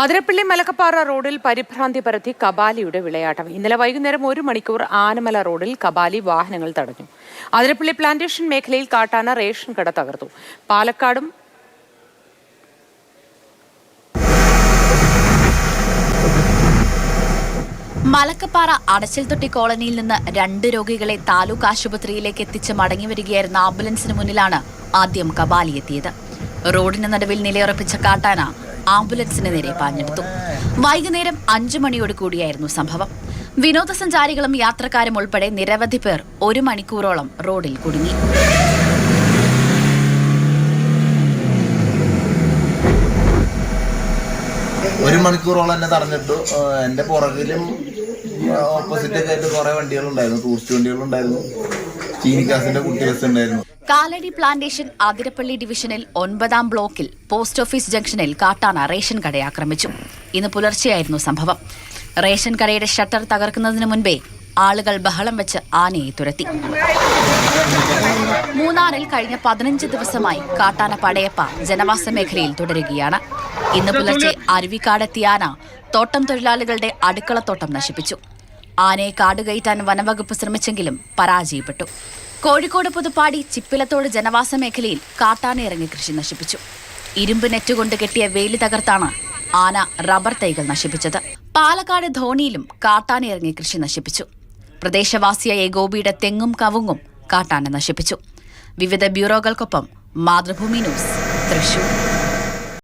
അതിരപ്പള്ളി മലക്കപ്പാറ റോഡിൽ പരിഭ്രാന്തി പരത്തി കബാലിയുടെ വിളയാട്ടം. ഇന്നലെ വൈകുന്നേരം 1 മണിക്കൂർ ആനമല റോഡിൽ കബാലി വാഹനങ്ങൾ തടഞ്ഞു. അതിരപ്പള്ളി പ്ലാന്റേഷൻ മേഖലയിൽ കാട്ടാന റേഷൻ കട തകർത്തു. പാലക്കാടും മലക്കപ്പാറ അടച്ചിൽത്തൊട്ടി കോളനിയിൽ നിന്ന് 2 രോഗികളെ താലൂക്ക് ആശുപത്രിയിലേക്ക് എത്തിച്ച് മടങ്ങിവരികയായിരുന്ന ആംബുലൻസിന് മുന്നിലാണ് ആദ്യം കബാലി എത്തിയത്. റോഡിന് നടുവിൽ നിലയുറപ്പിച്ച കാട്ടാന ആംബുലൻസിന് നേരെ പാഞ്ഞെടുത്തു. വൈകുന്നേരം 5 മണിയോട് കൂടിയായിരുന്നു സംഭവം. വിനോദസഞ്ചാരികളും യാത്രക്കാരും ഉൾപ്പെടെ നിരവധി പേർ 1 മണിക്കൂറോളം റോഡിൽ കുടുങ്ങി. ഒരു മണിക്കൂറോളം എന്നെ തടഞ്ഞിട്ടു. എന്റെ പുറകിലും ഓപ്പോസിറ്റ് ഒക്കെ ആയിട്ട് കുറെ വണ്ടികളുണ്ടായിരുന്നു. ടൂറിസ്റ്റ് വണ്ടികളുണ്ടായിരുന്നു, ചീനിക്കാസിന്റെ കുട്ടികൾസ് ഉണ്ടായിരുന്നു. കാലടി പ്ലാന്റേഷൻ അതിരപ്പള്ളി ഡിവിഷനിൽ 9-ാം ബ്ലോക്കിൽ പോസ്റ്റ് ഓഫീസ് ജംഗ്ഷനിൽ കാട്ടാന റേഷൻ കടയെ ആക്രമിച്ചു. ഇന്ന് പുലർച്ചെയായിരുന്നു സംഭവം. റേഷൻ കടയുടെ ഷട്ടർ തകർക്കുന്നതിന് മുൻപേ ആളുകൾ ബഹളം വെച്ച് ആനയെ തുരത്തി. മൂന്നാറിൽ കഴിഞ്ഞ 15 ദിവസമായി കാട്ടാന പടയപ്പ ജനവാസ മേഖലയിൽ തുടരുകയാണ്. ഇന്ന് പുലർച്ചെ അരുവിക്കാടെത്തിയ ആന തോട്ടം തൊഴിലാളികളുടെ അടുക്കളത്തോട്ടം നശിപ്പിച്ചു. ആനയെ കാടുകയറ്റാൻ വനംവകുപ്പ് ശ്രമിച്ചെങ്കിലും പരാജയപ്പെട്ടു. കോഴിക്കോട് പുതുപ്പാടി ചിപ്പിലത്തോട് ജനവാസ മേഖലയിൽ കാട്ടാന ഇറങ്ങി കൃഷി നശിപ്പിച്ചു. ഇരുമ്പ് നെറ്റുകൊണ്ട് കെട്ടിയ വേലി തകർത്താണ് ആന റബ്ബർ തൈകൾ നശിപ്പിച്ചത്. പാലക്കാട് ധോണിയിലും കാട്ടാന ഇറങ്ങി കൃഷി നശിപ്പിച്ചു. പ്രദേശവാസിയായ ഗോപിയുടെ തെങ്ങും കവുങ്ങും കാട്ടാന നശിപ്പിച്ചു. വിവിധ ബ്യൂറോകൾക്കൊപ്പം മാതൃഭൂമി ന്യൂസ്, തൃശൂർ.